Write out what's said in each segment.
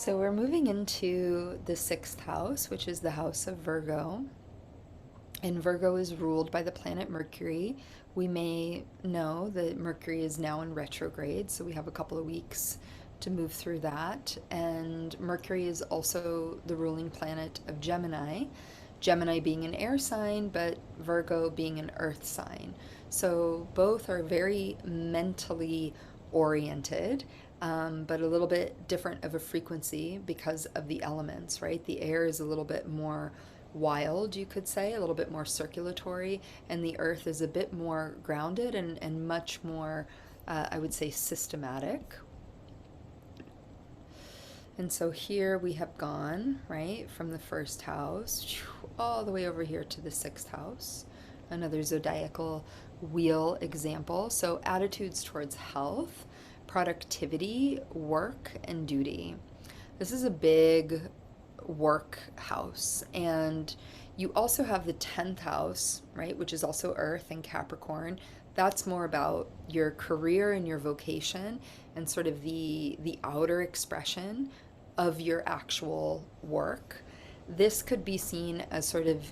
So we're moving into the sixth house, which is the house of Virgo. And Virgo is ruled by the planet Mercury. We may know that Mercury is now in retrograde, so we have a couple of weeks to move through that. And Mercury is also the ruling planet of Gemini, Gemini being an air sign, but Virgo being an earth sign. So both are very mentally oriented, but a little bit different of a frequency because of the elements, right? The air is a little bit more wild, you could say, a little bit more circulatory, and the earth is a bit more grounded and much more, I would say, systematic. And so here we have gone, right, from the first house all the way over here to the sixth house. Another zodiacal wheel example. So attitudes towards health, productivity, work, and duty. This is a big work house. And you also have the 10th house, right, which is also Earth and Capricorn. That's more about your career and your vocation and sort of the outer expression of your actual work. This could be seen as sort of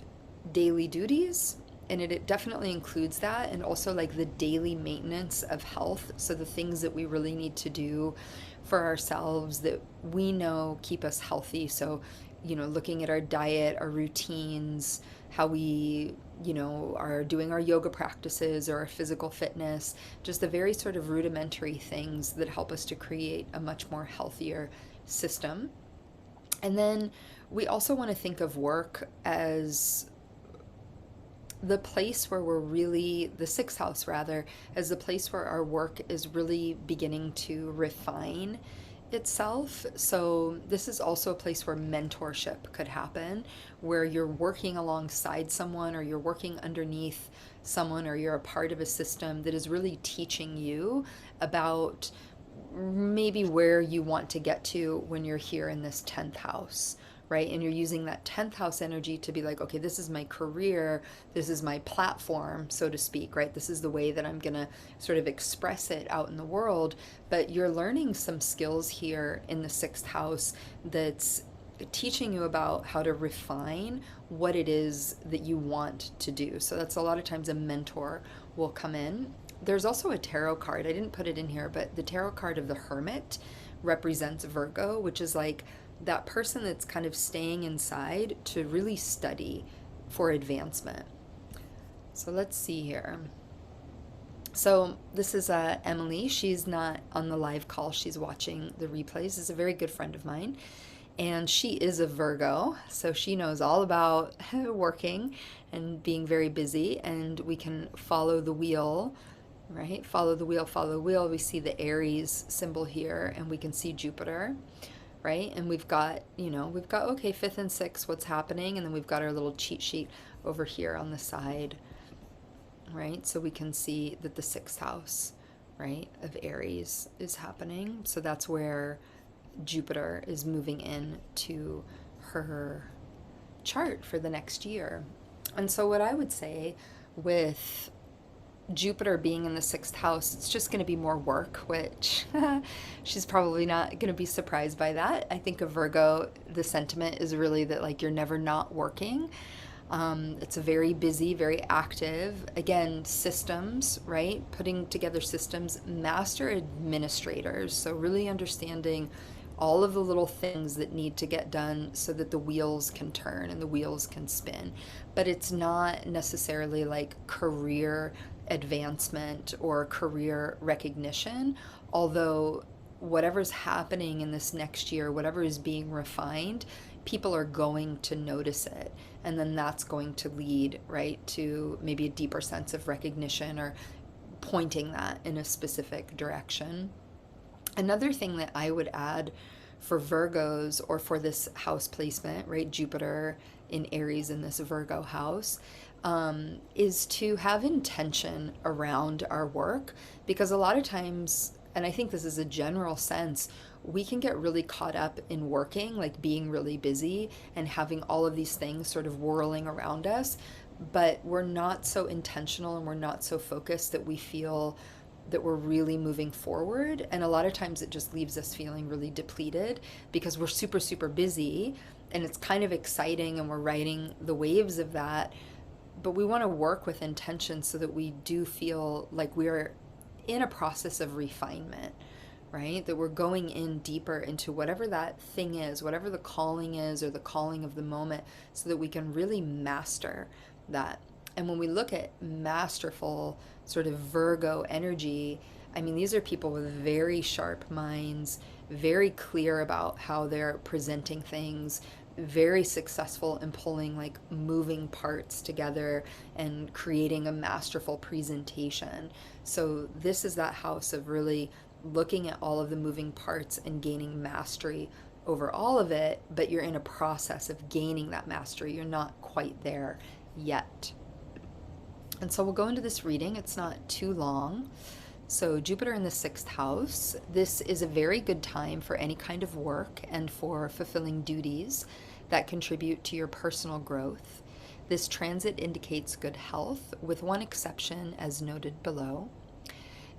daily duties, and it definitely includes that, and also like the daily maintenance of health. So the things that we really need to do for ourselves that we know keep us healthy. So, looking at our diet, our routines, how we, are doing our yoga practices or our physical fitness, just the very sort of rudimentary things that help us to create a much more healthier system. And then we also want to think of work as the place where we're really, the sixth house rather, as the place where our work is really beginning to refine itself. So this is also a place where mentorship could happen, where you're working alongside someone or you're working underneath someone or you're a part of a system that is really teaching you about maybe where you want to get to when you're here in this 10th house, right? And you're using that 10th house energy to be like, okay, this is my career, this is my platform, so to speak, right? This is the way that I'm gonna sort of express it out in the world. But you're learning some skills here in the sixth house that's teaching you about how to refine what it is that you want to do. So that's a lot of times a mentor will come in. There's also a tarot card. I didn't put it in here, but the tarot card of the Hermit represents Virgo, which is like that person that's kind of staying inside to really study for advancement. So let's see here. So this is Emily. She's not on the live call. She's watching the replays. Is a very good friend of mine. And she is a Virgo, so she knows all about working and being very busy. And we can follow the wheel, right? Follow the wheel, follow the wheel. We see the Aries symbol here, and we can see Jupiter, right? And we've got, okay, fifth and sixth, what's happening? And then we've got our little cheat sheet over here on the side, right? So we can see that the sixth house, right, of Aries is happening. So that's where Jupiter is moving in to her chart for the next year. And so what I would say with Jupiter being in the sixth house, it's just going to be more work, which she's probably not going to be surprised by that. I think of Virgo, the sentiment is really that like you're never not working. It's a very busy, very active, again, systems, right? Putting together systems, master administrators. So really understanding all of the little things that need to get done so that the wheels can turn and the wheels can spin. But it's not necessarily like career advancement or career recognition, although whatever's happening in this next year, whatever is being refined, people are going to notice it. And then that's going to lead, right, to maybe a deeper sense of recognition or pointing that in a specific direction. Another thing that I would add for Virgos or for this house placement, right, Jupiter in Aries in this Virgo house, is to have intention around our work, because a lot of times, and I think this is a general sense, we can get really caught up in working, like being really busy and having all of these things sort of whirling around us, but we're not so intentional and we're not so focused that we feel that we're really moving forward. And a lot of times it just leaves us feeling really depleted because we're super, super busy, and it's kind of exciting and we're riding the waves of that. But we want to work with intention so that we do feel like we're in a process of refinement, right? That we're going in deeper into whatever that thing is, whatever the calling is, or the calling of the moment, so that we can really master that. And when we look at masterful sort of Virgo energy, I mean, these are people with very sharp minds, very clear about how they're presenting things, very successful in pulling like moving parts together and creating a masterful presentation. So this is that house of really looking at all of the moving parts and gaining mastery over all of it, but you're in a process of gaining that mastery. You're not quite there yet. And so we'll go into this reading. It's not too long. So Jupiter in the 6th house, this is a very good time for any kind of work and for fulfilling duties that contribute to your personal growth. This transit indicates good health, with one exception as noted below.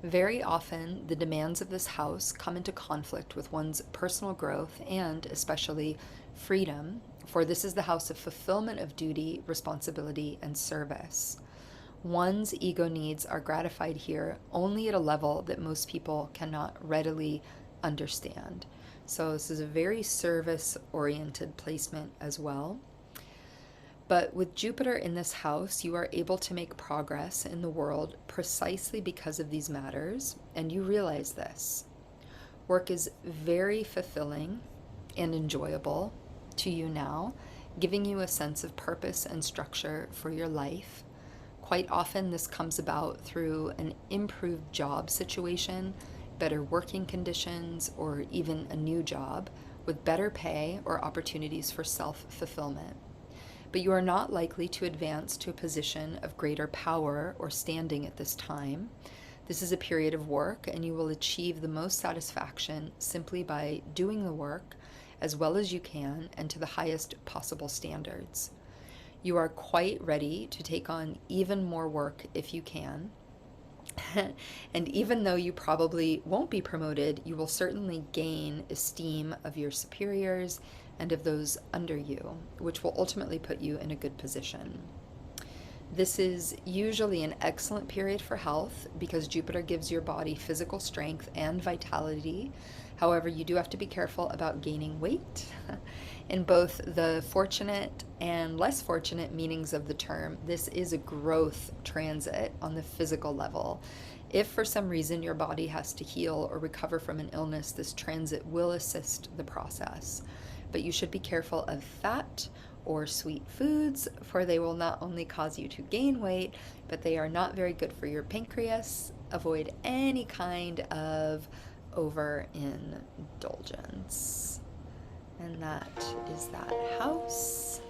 Very often, the demands of this house come into conflict with one's personal growth and especially freedom, for this is the house of fulfillment of duty, responsibility, and service. One's ego needs are gratified here only at a level that most people cannot readily understand. So this is a very service-oriented placement as well. But with Jupiter in this house, you are able to make progress in the world precisely because of these matters, and you realize this. Work is very fulfilling and enjoyable to you now, giving you a sense of purpose and structure for your life. Quite often, this comes about through an improved job situation, better working conditions, or even a new job with better pay or opportunities for self-fulfillment. But you are not likely to advance to a position of greater power or standing at this time. This is a period of work, and you will achieve the most satisfaction simply by doing the work as well as you can and to the highest possible standards. You are quite ready to take on even more work if you can. And even though you probably won't be promoted, you will certainly gain esteem of your superiors and of those under you, which will ultimately put you in a good position. This is usually an excellent period for health because Jupiter gives your body physical strength and vitality. However, you do have to be careful about gaining weight. In both the fortunate and less fortunate meanings of the term, this is a growth transit on the physical level. If for some reason your body has to heal or recover from an illness, this transit will assist the process. But you should be careful of fat or sweet foods, for they will not only cause you to gain weight, but they are not very good for your pancreas. Avoid any kind of overindulgence. And that is that house.